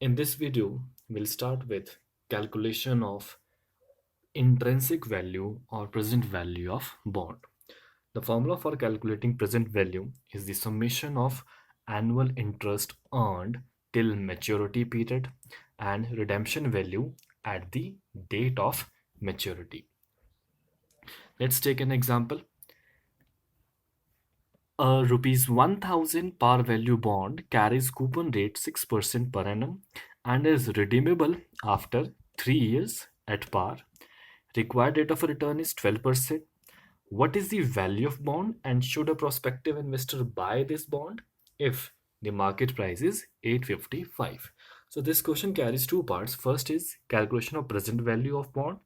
In this video, we'll start with calculation of intrinsic value or present value of bond. The formula for calculating present value is the summation of annual interest earned till maturity period and redemption value at the date of maturity. Let's take an example. A rupees 1000 par value bond carries coupon rate 6% per annum and is redeemable after 3 years at par. Required rate of return is 12%. What is the value of bond and should a prospective investor buy this bond if the market price is 855? So this question carries two parts. First is calculation of present value of bond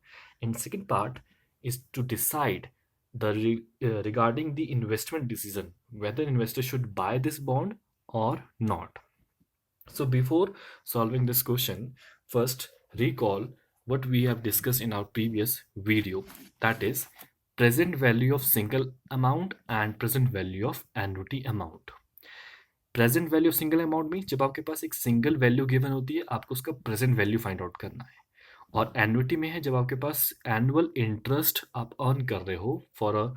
and second part is to decide regarding the investment decision whether investor should buy this bond or not. So before solving this question, first recall what we have discussed in our previous video, that is present value of single amount and present value of annuity amount. Present value single amount में जब आपके पास एक single value given होती है आपको उसका present value find out करना है, और एन्युटी में है जब आपके पास एनुअल इंटरेस्ट आप अर्न कर रहे हो for a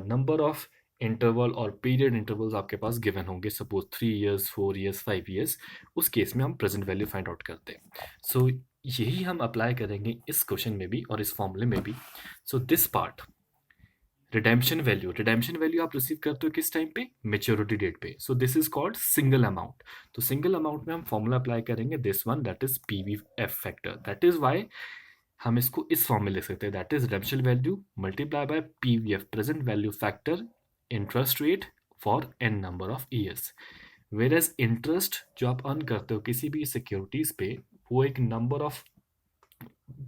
number of interval और पीरियड इंटरवल्स आपके पास गिवन होंगे, सपोज 3 इयर्स 4 इयर्स 5 इयर्स, उस केस में हम प्रेजेंट वैल्यू फाइंड आउट करते हैं. सो यही हम अप्लाई करेंगे इस क्वेश्चन में भी और इस फॉर्मूले में भी. So this part redemption value आप रिसीव करते हो किस टाइम पे, मेच्योरिटी डेट पे. So this is called single amount. तो सिंगल अमाउंट में हम फॉर्मूला अप्लाई करेंगे this one, that is PVF factor. That is why हम इसको इस फॉर्म में लिख सकते हैं, that is redemption value multiply by PVF present value factor interest rate for N number of years. Whereas interest जो आप अर्न करते हो किसी भी सिक्योरिटीज पे वो एक number of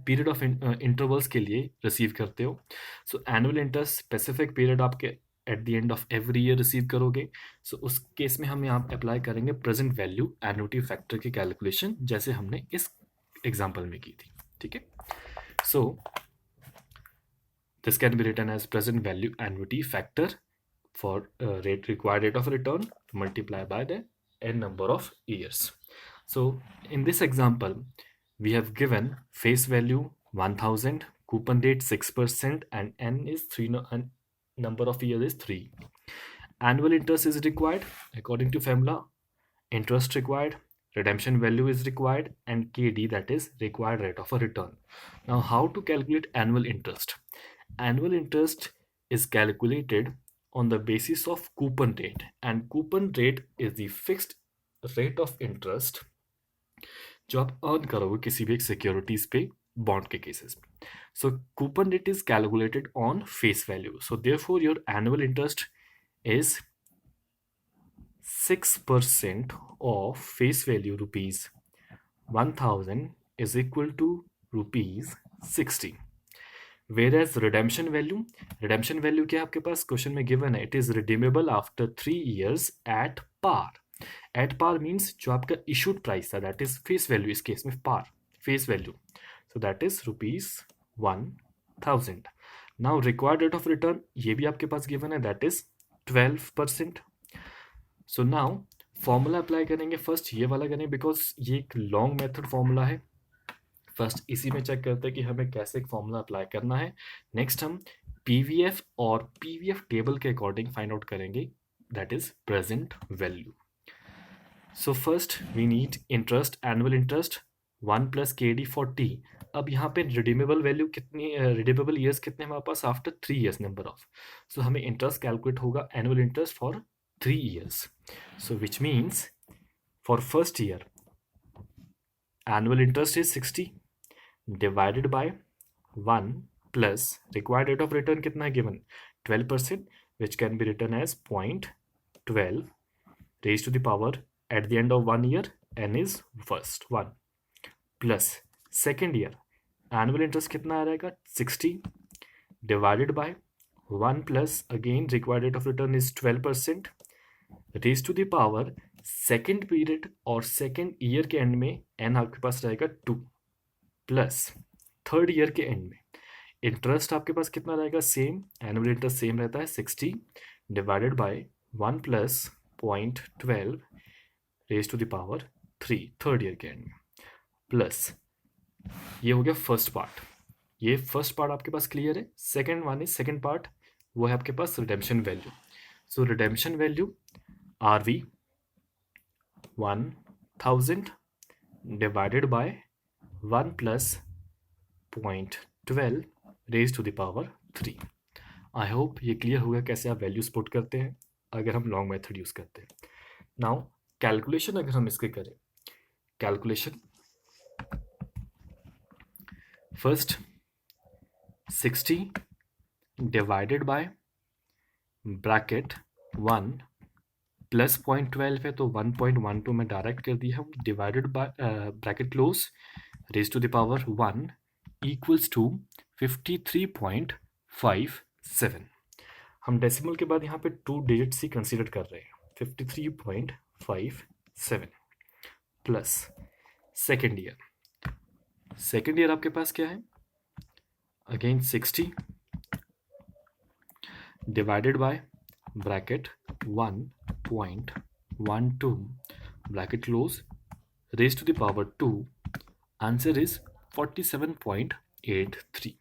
period of intervals के लिए रिसीव करते हो. So annual interest specific period आपके at the end of every year receive करोगे. सो उस केस में हम यहाँ अप्लाई करेंगे प्रेजेंट वैल्यू एन्युटी फैक्टर की कैलकुलेशन जैसे हमने इस एग्जाम्पल में की थी. ठीक है. So this can be written as present value annuity factor for rate required rate of return multiplied by the n number of years. So in this example we have given face value 1000, coupon rate 6% and n is 3, and number of years is 3. Annual interest is required according to formula. Interest required, redemption value is required, and KD, that is required rate of a return. Now how to calculate annual interest? Annual interest is calculated on the basis of coupon rate, and coupon rate is the fixed rate of interest जो आप earn करोगे किसी भी एक securities पे bond के cases में. So coupon rate is calculated on face value. So therefore your annual interest is 6% of face value rupees 1000 is equal to rupees 60. Whereas redemption value क्या आपके पास क्वेश्चन में गिवन है, it is redeemable after 3 years at par. At par means जो आपका issued price था, that is face value, इस case में par face value. So that is rupees 1000. Now required rate of return ये भी आपके पास गिवन है, that is 12%. So now formula apply करेंगे. फर्स्ट ये वाला करेंगे बिकॉज ये एक लॉन्ग मेथड फॉर्मूला है. फर्स्ट इसी में चेक करते हैं कि हमें कैसे एक फॉर्मूला अप्लाई करना है. नेक्स्ट हम पीवीएफ और पीवीएफ टेबल के अकॉर्डिंग फाइंड आउट करेंगे, that is present value. So first we need interest, annual interest 1 plus KD for T. अब यहाँ पे रिडीमेबल वैल्यू कितनी, रिडीमेबल ईयर्स कितने हमारे पास after 3 years number of. So हमें इंटरेस्ट कैलकुलेट होगा annual interest for 3 years. So which means for first year annual interest is 60 divided by 1 plus required rate of return कितना है given 12%, which can be written as 0.12 raised to the power at the end of 1 year n is first 1 plus second year annual interest कितना आ रहेगा 60 divided by 1 plus again required rate of return is 12% raised to the power second period और second year के end में n आपके पास रहेगा 2 plus third year के end में interest आपके पास कितना रहेगा, सेम एनुअल इंटरेस्ट सेम रहता है 60 divided by 1 plus 0.12 raise to the power 3 third year के एंड में. प्लस ये हो गया फर्स्ट पार्ट। ये फर्स्ट पार्ट आपके पास क्लियर है। Second one is second part, वो है आपके पास redemption value. So redemption value R V 1000 divided by 1 plus 0.12 raise to the power 3। I hope ये क्लियर होगा कैसे आप वैल्यूज पुट करते हैं अगर हम लॉन्ग मेथड यूज करते हैं। नाउ कैलकुलेशन अगर हम इसके करें, calculation first 60 divided by bracket 1 plus 0.12 है तो 1.12 में डायरेक्ट कर दिया हम, divided by bracket close raise to the power 1 equals to 53.57। हम डेसिमल के बाद यहाँ पे 2 डिजिट्स ही कंसीडर कर रहे हैं, 53.57 plus second year. Second year आपके पास क्या है, again 60 divided by bracket 1.12 bracket close raise to the power 2, answer is 47.83।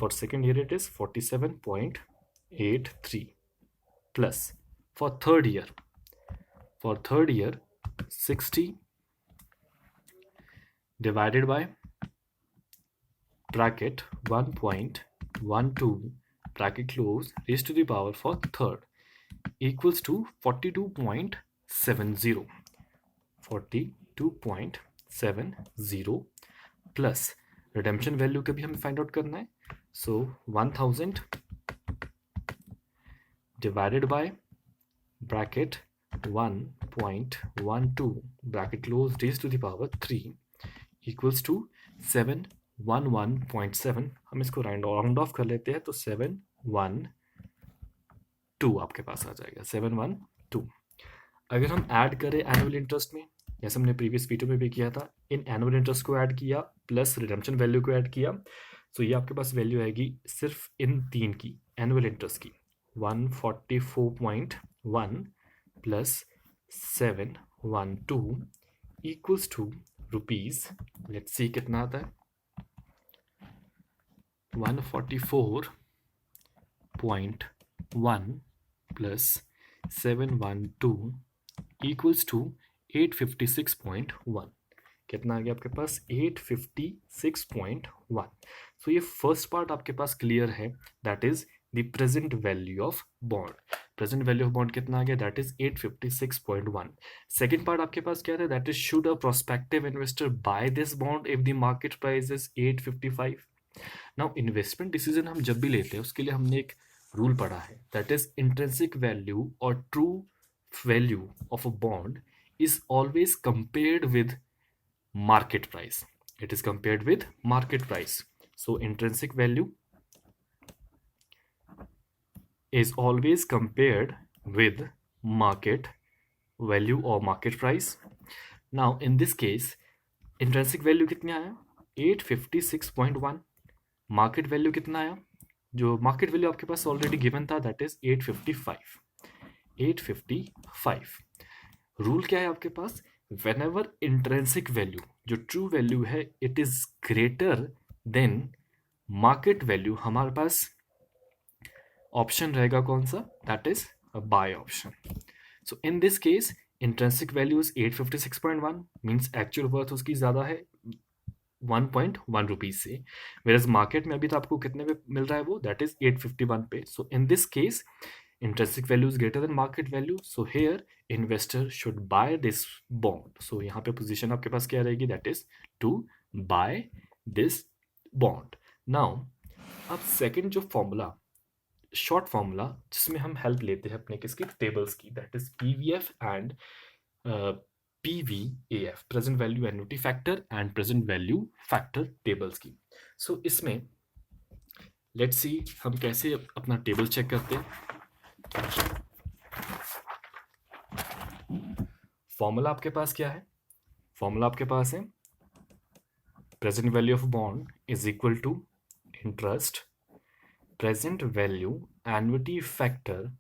For second year it is 47.83 plus for third year 60 divided by bracket 1.12 bracket close raised to the power for third equals to 42.70 plus redemption value का भी हमें find out करना है। सो 1000 divided by bracket 1.12 bracket close raised to the power 3 equals to 711.7। हम इसको round of कर लेते हैं तो 712 आपके पास आ जाएगा, 712। अगर हम ऐड करें एनुअल इंटरेस्ट में, जैसे हमने प्रीवियस वीडियो में भी किया था, इन एनुअल इंटरेस्ट को ऐड किया प्लस रिडेम्पशन वैल्यू को ऐड किया, तो ये आपके पास वैल्यू आएगी सिर्फ इन तीन की, एनुअल इंटरेस्ट की 144.1 plus 712 equals to rupees, let's see कितना आता है, 144.1 प्लस 712 इक्वल्स टू 856.1। कितना आ गया आपके पास, 856.1। सो ये फर्स्ट पार्ट आपके पास क्लियर है, that is the present value of bond. Present value of bond कितना आ गया, दैट इज 856.1। सेकेंड पार्ट आपके पास क्या है, that is should a prospective investor buy this bond if the market price is 855। Now investment decision हम जब भी लेते हैं उसके लिए हमने एक रूल पढ़ा है, दैट इज इंट्रिंसिक वैल्यू और true value of a bond is always compared with market price. It is compared with market price. So intrinsic value is always compared with market value or market price. Now in this case intrinsic value कितना आया, 856.1। market value कितना आया, जो market value आपके पास already given था, that is 855। Rule क्या है आपके पास, whenever intrinsic value जो ट्रू वैल्यू है it is greater than market value, हमारे पास ऑप्शन रहेगा कौन सा, that is by option. So in this case intrinsic value is 856.1 means actual worth उसकी ज्यादा है 1.1 रुपीज से, वेयर मार्केट में अभी तो आपको कितने पे मिल रहा है वो, दैट इज 851 पे। So in this case intrinsic value is greater than market value, so here investor should buy this bond। so यहाँ पे position आपके पास क्या रहेगी, that is to buy this bond। now अब second जो formula, short formula जिसमें हम help लेते हैं अपने किसकी, tables की, that is PVF and PVAF, present value annuity factor and present value factor tables की। so इसमें let's see हम कैसे अपना table check करते हैं। फॉर्मूला आपके पास क्या है, फॉर्मूला आपके पास है present value of bond is equal to interest present value annuity factor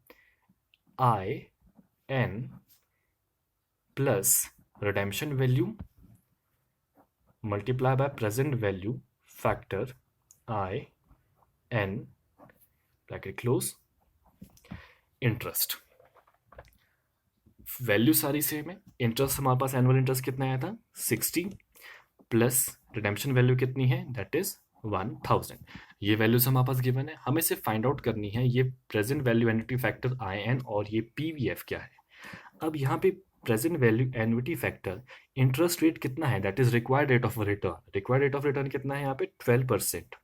IN plus redemption value multiply by present value factor I n bracket close interest. Value सारी सेम है। इंटरेस्ट हमारे पास एनुअल इंटरेस्ट कितना आया था 60 plus redemption value कितनी है that is 1000। ये वैल्यूज हमारे पास गिवन है, हमें सिर्फ फाइंड आउट करनी है ये present value annuity factor I N और ये पीवीएफ क्या है। अब यहाँ पे present value annuity factor interest rate कितना है that is required rate of return. Required rate of return कितना है यहाँ पे 12%।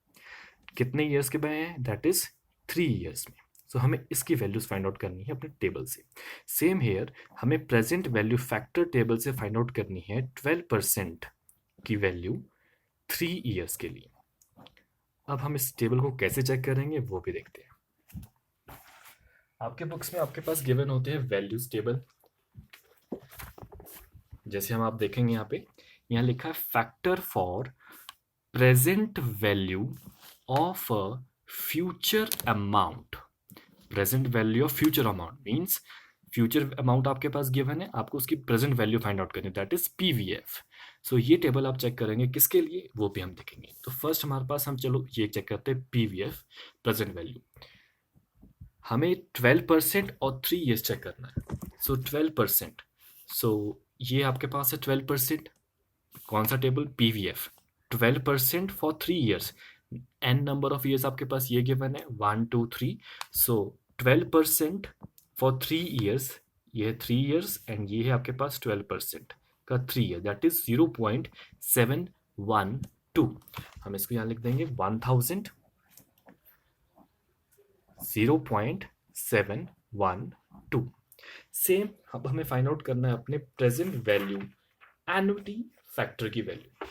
कितने ईयर्स के बने हैं दैट इज 3 ईयर्स में। सो हमें इसकी वैल्यूज फाइंड आउट करनी है अपने टेबल से। सेम हेयर हमें प्रेजेंट वैल्यू फैक्टर टेबल से फाइंड आउट करनी है 12% की वैल्यू 3 ईयर्स के लिए। अब हम इस टेबल को कैसे चेक करेंगे वो भी देखते हैं। आपके बुक्स में आपके पास गिवन होते हैं वैल्यूज टेबल। जैसे हम आप देखेंगे यहाँ लिखा है factor for present value of a future amount. Present value of future amount means future amount आपके पास गिवन है, आपको उसकी प्रेजेंट वैल्यू फाइंड आउट करनी है दैट इज पीवीएफ। सो ये टेबल आप चेक करेंगे किसके लिए वो भी हम देखेंगे। तो फर्स्ट हमारे पास हम चलो ये चेक करते हैं पीवीएफ प्रेजेंट वैल्यू। हमें 12% और 3 ईयर्स चेक करना है। सो 12%, सो ये आपके पास है 12%। कौन सा table PVF 12% for 3 years. N number of years आपके पास ये गिवन है 1 2 3। सो 12% फॉर 3 ईयर्स, ये है 3 ईयर्स एंड ये है आपके पास 12% का 3 ईयर दैट इज 0.712। हम इसको यहाँ लिख देंगे 1000 0.712। सेम अब हमें फाइंड आउट करना है अपने प्रेजेंट वैल्यू एन्युटी फैक्टर की वैल्यू।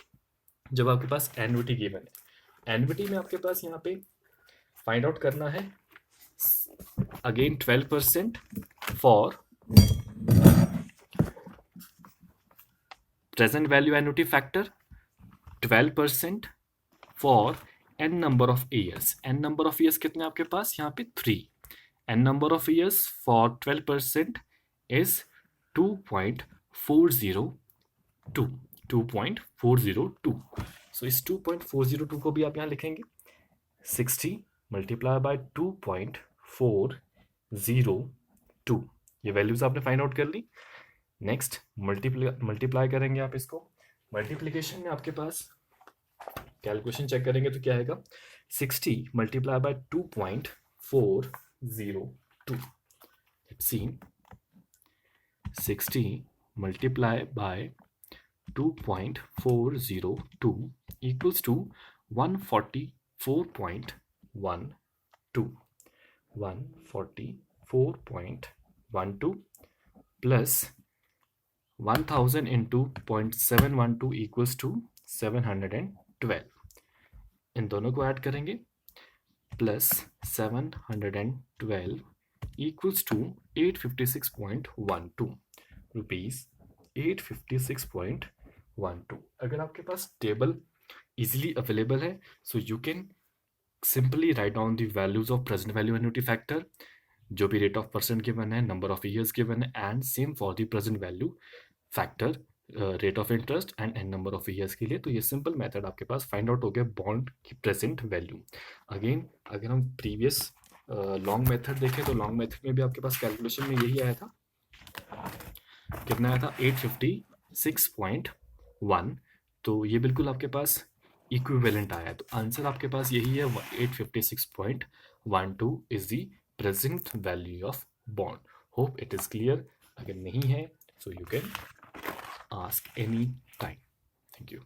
जब आपके पास एन्युटी गिवन है, एन्युटी में आपके पास यहाँ पे फाइंड आउट करना है again 12% for present value annuity factor, 12% for N number of years. N number of years कितने आपके पास यहाँ पे 3। N number of years for 12% is 2.402। 2.402। So इस 2.402 को भी आप यहाँ लिखेंगे 60 मल्टीप्लाई बाय 2.402। ये वैल्यूज आपने फाइंड आउट कर ली। नेक्स्ट मल्टीप्लाई करेंगे आप इसको। मल्टीप्लीकेशन में आपके पास कैलकुलेशन चेक करेंगे तो क्या आएगा 60 multiply by 2.402। Let's see 60 multiply by 2.402 equals to 144.12। 144.12 plus 1000 into 0.712 equals to 712। इन दोनों को ऐड करेंगे प्लस 712 equals to 856.12 रुपीज 856.12। अगर आपके पास टेबल इजीली अवेलेबल है so you can simply write down the values of present value annuity factor, जो भी rate of percent given है, number of years given है and same for the present value factor, rate of interest and N number of years के लिए। तो ये simple method आपके पास find out हो गया बॉन्ड की प्रेजेंट वैल्यू। अगेन अगर हम प्रीवियस लॉन्ग मेथड देखें तो लॉन्ग मेथड में भी आपके पास कैलकुलेशन में यही आया था, कितना आया था 856.1। तो ये बिल्कुल आपके पास इक्विवेलेंट आया है। तो आंसर आपके पास यही है 856.12 is the present value of bond. Hope it is clear. अगर नहीं है so you can ask any time. Thank you.